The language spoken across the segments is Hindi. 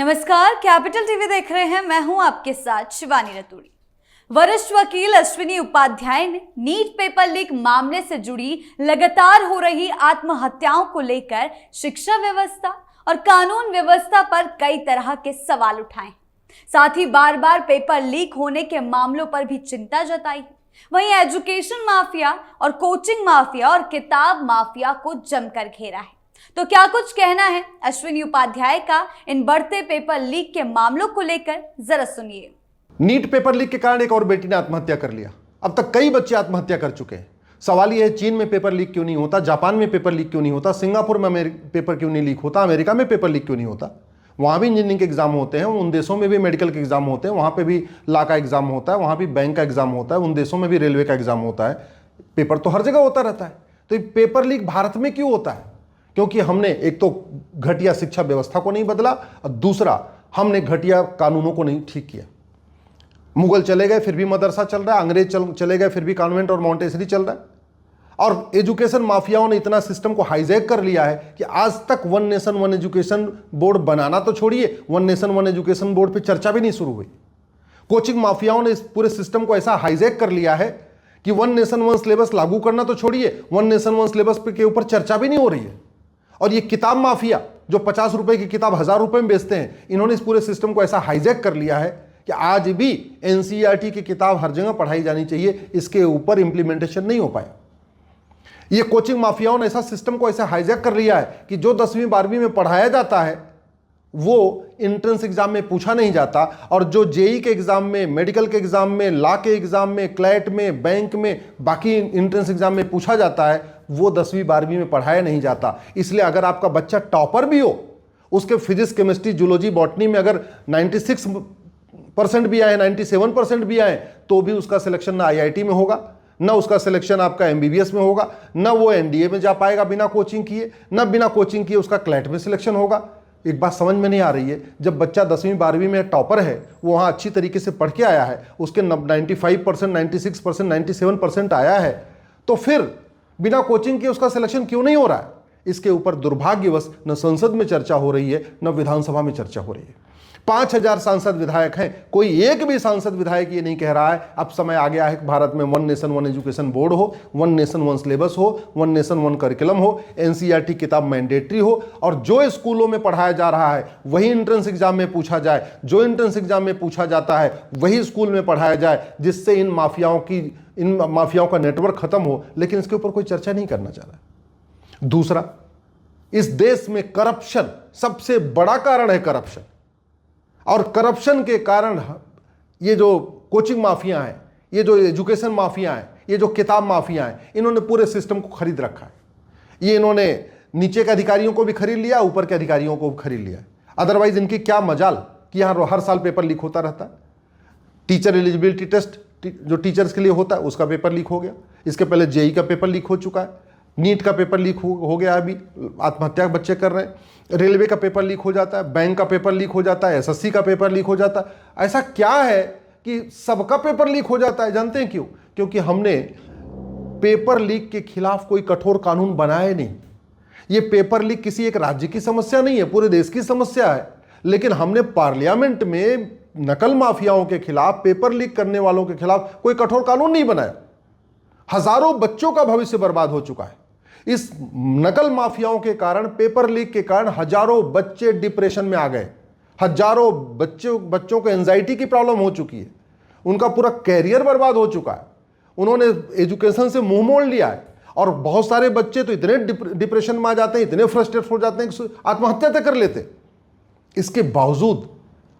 नमस्कार, कैपिटल टीवी देख रहे हैं। मैं हूं आपके साथ शिवानी रतूड़ी। वरिष्ठ वकील अश्विनी उपाध्याय ने नीट पेपर लीक मामले से जुड़ी लगातार हो रही आत्महत्याओं को लेकर शिक्षा व्यवस्था और कानून व्यवस्था पर कई तरह के सवाल उठाए। साथ ही बार बार पेपर लीक होने के मामलों पर भी चिंता जताई। वहीं एजुकेशन माफिया और कोचिंग माफिया और किताब माफिया को जमकर घेरा है। तो क्या कुछ कहना है अश्विनी उपाध्याय का इन बढ़ते पेपर लीक के मामलों को लेकर, जरा सुनिए। नीट पेपर लीक के कारण एक और बेटी ने आत्महत्या कर लिया। अब तक कई बच्चे आत्महत्या कर चुके हैं। सवाल यह है, चीन में पेपर लीक क्यों नहीं होता, जापान में पेपर लीक क्यों नहीं होता, सिंगापुर में पेपर क्यों नहीं लीक होता, अमेरिका में पेपर लीक क्यों नहीं होता। वहां भी इंजीनियरिंग के एग्जाम होते हैं, उन देशों में भी मेडिकल के एग्जाम होते हैं, वहां पे भी लॉ का एग्जाम होता है, वहां भी बैंक का एग्जाम होता है, उन देशों में भी रेलवे का एग्जाम होता है। पेपर तो हर जगह होता रहता है। तो ये पेपर लीक भारत में क्यों होता है? क्योंकि हमने एक तो घटिया शिक्षा व्यवस्था को नहीं बदला और दूसरा हमने घटिया कानूनों को नहीं ठीक किया। मुगल चले गए फिर भी मदरसा चल रहा है, अंग्रेज चले गए फिर भी कॉन्वेंट और मॉन्टेसरी चल रहा है, और एजुकेशन माफियाओं ने इतना सिस्टम को हाईजैक कर लिया है कि आज तक one nation one education board बनाना तो छोड़िए, one nation one education board पे चर्चा भी नहीं शुरू हुई। कोचिंग माफियाओं ने इस पूरे सिस्टम को ऐसा हाईजैक कर लिया है कि वन नेशन वन सिलेबस लागू करना तो छोड़िए, वन नेशन वन सिलेबस के ऊपर चर्चा भी नहीं हो रही है। और ये किताब माफिया जो 50 रुपए की किताब 1000 रुपए में बेचते हैं, इन्होंने इस पूरे सिस्टम को ऐसा हाईजैक कर लिया है कि आज भी एनसीईआरटी की किताब हर जगह पढ़ाई जानी चाहिए, इसके ऊपर इंप्लीमेंटेशन नहीं हो पाया। ये कोचिंग माफियाओं ने ऐसा सिस्टम को ऐसा हाईजैक कर लिया है कि जो 10वीं 12वीं में पढ़ाया जाता है वो एंट्रेंस एग्जाम में पूछा नहीं जाता, और जो जेई के एग्जाम में, मेडिकल के एग्जाम में, लॉ के एग्जाम में, क्लैट में, बैंक में, बाकी एंट्रेंस एग्जाम में पूछा जाता है, वो 10वीं 12वीं में पढ़ाया नहीं जाता। इसलिए अगर आपका बच्चा टॉपर भी हो, उसके फिजिक्स, केमिस्ट्री, जूलॉजी, बॉटनी में अगर 96% भी आए, 97% भी आए, तो भी उसका सिलेक्शन ना आईआईटी में होगा, ना उसका सिलेक्शन आपका एमबीबीएस में होगा, ना वो एनडीए में जा पाएगा बिना कोचिंग किए, ना बिना कोचिंग किए उसका क्लैट में सिलेक्शन होगा। एक बात समझ में नहीं आ रही है, जब बच्चा 10वीं 12वीं में टॉपर है, वो वहाँ अच्छी तरीके से पढ़ के आया है, उसके 95%, 96%, 97% आया है, तो फिर बिना कोचिंग के उसका सिलेक्शन क्यों नहीं हो रहा है? इसके ऊपर दुर्भाग्यवश न संसद में चर्चा हो रही है, न विधानसभा में चर्चा हो रही है। 5000 सांसद विधायक हैं, कोई एक भी सांसद विधायक ये नहीं कह रहा है अब समय आ गया है कि भारत में one nation one education board हो, वन नेशन वन सिलेबस हो, वन नेशन वन करिकुलम हो, एनसीईआरटी किताब मैंडेटरी हो, और जो स्कूलों में पढ़ाया जा रहा है वही एंट्रेंस एग्जाम में पूछा जाए, जो एंट्रेंस एग्जाम में पूछा जाता है वही स्कूल में पढ़ाया जाए, जिससे इन माफियाओं का नेटवर्क खत्म हो। लेकिन इसके ऊपर कोई चर्चा नहीं करना चाह रहा। दूसरा, इस देश में करप्शन सबसे बड़ा कारण है करप्शन, और करप्शन के कारण ये जो कोचिंग माफिया हैं, ये जो एजुकेशन माफिया हैं, ये जो किताब माफिया हैं, इन्होंने पूरे सिस्टम को खरीद रखा है। ये इन्होंने नीचे के अधिकारियों को भी खरीद लिया, ऊपर के अधिकारियों को भी खरीद लिया। अदरवाइज इनकी क्या मजाल कि यहाँ हर साल पेपर लीक होता रहता है। टीचर एलिजिबिलिटी टेस्ट जो टीचर्स के लिए होता है उसका पेपर लीक हो गया, इसके पहले जेई का पेपर लीक हो चुका है, नीट का पेपर लीक हो गया, अभी आत्महत्या बच्चे कर रहे हैं, रेलवे का पेपर लीक हो जाता है, बैंक का पेपर लीक हो जाता है, एसएससी का पेपर लीक हो जाता है। ऐसा क्या है कि सबका पेपर लीक हो जाता है? जानते हैं क्यों? क्योंकि हमने पेपर लीक के खिलाफ कोई कठोर कानून बनाया नहीं। ये पेपर लीक किसी एक राज्य की समस्या नहीं है, पूरे देश की समस्या है। लेकिन हमने पार्लियामेंट में नकल माफियाओं के खिलाफ, पेपर लीक करने वालों के खिलाफ कोई कठोर कानून नहीं बनाया। हजारों बच्चों का भविष्य बर्बाद हो चुका है इस नकल माफियाओं के कारण। पेपर लीक के कारण हजारों बच्चे डिप्रेशन में आ गए, हजारों बच्चों को एंजाइटी की प्रॉब्लम हो चुकी है, उनका पूरा कैरियर बर्बाद हो चुका है, उन्होंने एजुकेशन से मुंह मोड़ लिया है, और बहुत सारे बच्चे तो इतने डिप्रेशन में आ जाते हैं, इतने फ्रस्ट्रेट हो जाते हैं कि आत्महत्या तक कर लेते। इसके बावजूद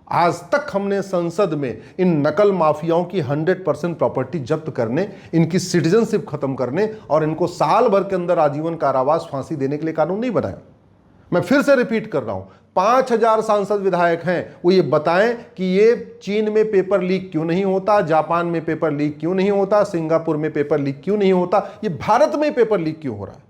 आज तक हमने संसद में इन नकल माफियाओं की 100% प्रॉपर्टी जब्त करने, इनकी सिटीजनशिप खत्म करने और इनको साल भर के अंदर आजीवन कारावास, फांसी देने के लिए कानून नहीं बनाया। मैं फिर से रिपीट कर रहा हूं, 5000 सांसद विधायक हैं, वो ये बताएं कि ये चीन में पेपर लीक क्यों नहीं होता, जापान में पेपर लीक क्यों नहीं होता, सिंगापुर में पेपर लीक क्यों नहीं होता, ये भारत में पेपर लीक क्यों हो रहा है।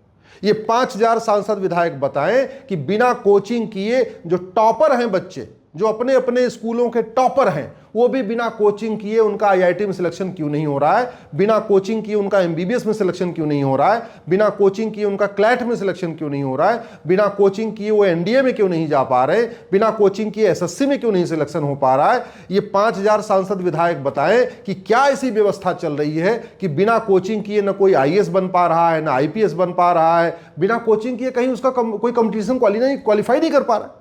ये 5000 सांसद विधायक बताएं कि बिना कोचिंग किए जो टॉपर हैं बच्चे, जो अपने अपने स्कूलों के टॉपर हैं, वो भी बिना कोचिंग किए उनका आईआईटी में सिलेक्शन क्यों नहीं हो रहा है, बिना कोचिंग किए उनका एमबीबीएस में सिलेक्शन क्यों नहीं हो रहा है, बिना कोचिंग किए उनका क्लैट में सिलेक्शन क्यों नहीं हो रहा है, बिना कोचिंग किए वो एनडीए में क्यों नहीं जा पा रहे, बिना कोचिंग किए एसएससी में क्यों नहीं सिलेक्शन हो पा रहा है। ये 5000 सांसद विधायक बताएं कि क्या ऐसी व्यवस्था चल रही है कि बिना कोचिंग किए न कोई आईएएस बन पा रहा है, ना आईपीएस बन पा रहा है, बिना कोचिंग किए कहीं उसका कोई कंपटीशन क्वालिफाई नहीं कर पा रहा।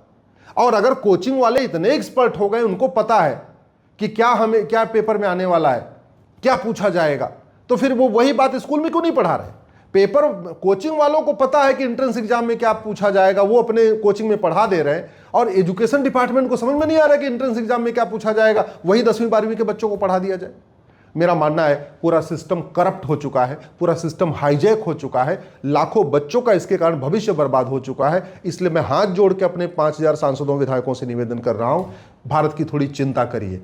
और अगर कोचिंग वाले इतने एक्सपर्ट हो गए, उनको पता है कि क्या पेपर में आने वाला है, क्या पूछा जाएगा, तो फिर वो वही बात स्कूल में क्यों नहीं पढ़ा रहे। पेपर कोचिंग वालों को पता है कि एंट्रेंस एग्जाम में क्या पूछा जाएगा, वो अपने कोचिंग में पढ़ा दे रहे हैं, और एजुकेशन डिपार्टमेंट को समझ में नहीं आ रहा है कि एंट्रेंस एग्जाम में क्या पूछा जाएगा, वही 10वीं 12वीं के बच्चों को पढ़ा दिया जाए। मेरा मानना है पूरा सिस्टम करप्ट हो चुका है, पूरा सिस्टम हाईजैक हो चुका है, लाखों बच्चों का इसके कारण भविष्य बर्बाद हो चुका है। इसलिए मैं हाथ जोड़ के अपने 5000 सांसदों विधायकों से निवेदन कर रहा हूं, भारत की थोड़ी चिंता करिए।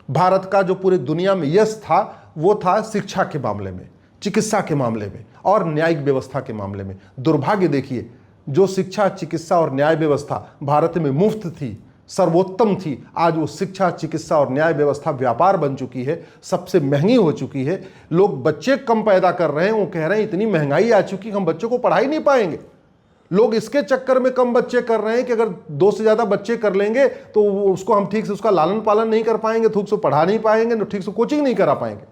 भारत का जो पूरी दुनिया में यश था, वो था शिक्षा के मामले में, चिकित्सा के मामले में और न्यायिक व्यवस्था के मामले में। दुर्भाग्य देखिए, जो शिक्षा, चिकित्सा और न्याय व्यवस्था भारत में मुफ्त थी, सर्वोत्तम थी, आज वो शिक्षा, चिकित्सा और न्याय व्यवस्था व्यापार बन चुकी है, सबसे महंगी हो चुकी है। लोग बच्चे कम पैदा कर रहे हैं, वो कह रहे हैं इतनी महंगाई आ चुकी हम बच्चों को पढ़ा ही नहीं पाएंगे। लोग इसके चक्कर में कम बच्चे कर रहे हैं कि अगर 2 से ज़्यादा बच्चे कर लेंगे तो उसको हम ठीक से उसका लालन पालन नहीं कर पाएंगे, ठीक से पढ़ा नहीं पाएंगे, ठीक से कोचिंग नहीं करा पाएंगे।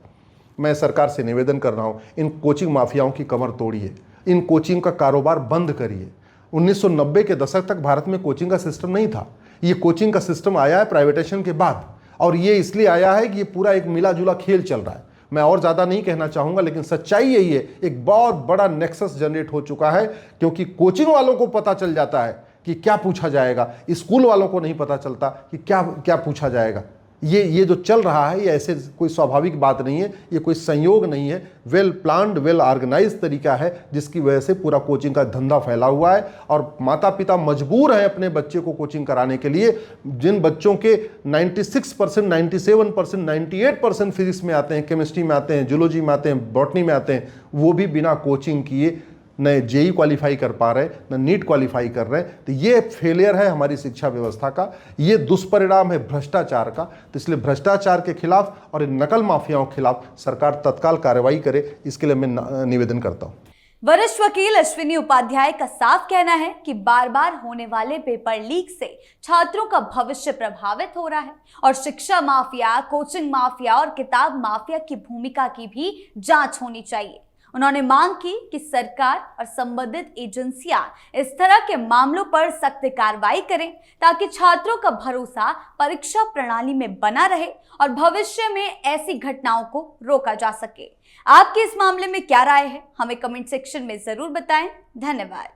मैं सरकार से निवेदन कर रहा हूँ, इन कोचिंग माफियाओं की कमर तोड़िए, इन कोचिंग का कारोबार बंद करिए। 1990 के दशक तक भारत में कोचिंग का सिस्टम नहीं था। ये कोचिंग का सिस्टम आया है प्राइवेटाइजेशन के बाद, और ये इसलिए आया है कि ये पूरा एक मिला जुला खेल चल रहा है। मैं और ज़्यादा नहीं कहना चाहूँगा, लेकिन सच्चाई यही है, एक बहुत बड़ा नेक्सस जनरेट हो चुका है, क्योंकि कोचिंग वालों को पता चल जाता है कि क्या पूछा जाएगा, स्कूल वालों को नहीं पता चलता कि क्या क्या पूछा जाएगा। ये जो चल रहा है, ये ऐसे कोई स्वाभाविक बात नहीं है, ये कोई संयोग नहीं है, वेल प्लान्ड, वेल ऑर्गेनाइज तरीका है, जिसकी वजह से पूरा कोचिंग का धंधा फैला हुआ है। और माता पिता मजबूर हैं अपने बच्चे को कोचिंग कराने के लिए। जिन बच्चों के 96%, 97%, 98% फिजिक्स में आते हैं, केमिस्ट्री में आते हैं, जूलॉजी में आते हैं, बॉटनी में आते हैं, वो भी बिना कोचिंग किए न जेई क्वालिफाई कर पा रहे, न नीट क्वालिफाई कर रहे। तो ये फेलियर है हमारी शिक्षा व्यवस्था का, ये दुष्परिणाम है भ्रष्टाचार का। तो इसलिए भ्रष्टाचार के खिलाफ और इन नकल माफियाओं के खिलाफ सरकार तत्काल कार्रवाई करे, इसके लिए मैं निवेदन करता हूँ। वरिष्ठ वकील अश्विनी उपाध्याय का साफ कहना है कि बार बार होने वाले पेपर लीक से छात्रों का भविष्य प्रभावित हो रहा है, और शिक्षा माफिया, कोचिंग माफिया और किताब माफिया की भूमिका की भी जांच होनी चाहिए। उन्होंने मांग की कि सरकार और संबंधित एजेंसियां इस तरह के मामलों पर सख्त कार्रवाई करें, ताकि छात्रों का भरोसा परीक्षा प्रणाली में बना रहे और भविष्य में ऐसी घटनाओं को रोका जा सके। आपकी इस मामले में क्या राय है, हमें कमेंट सेक्शन में जरूर बताएं। धन्यवाद।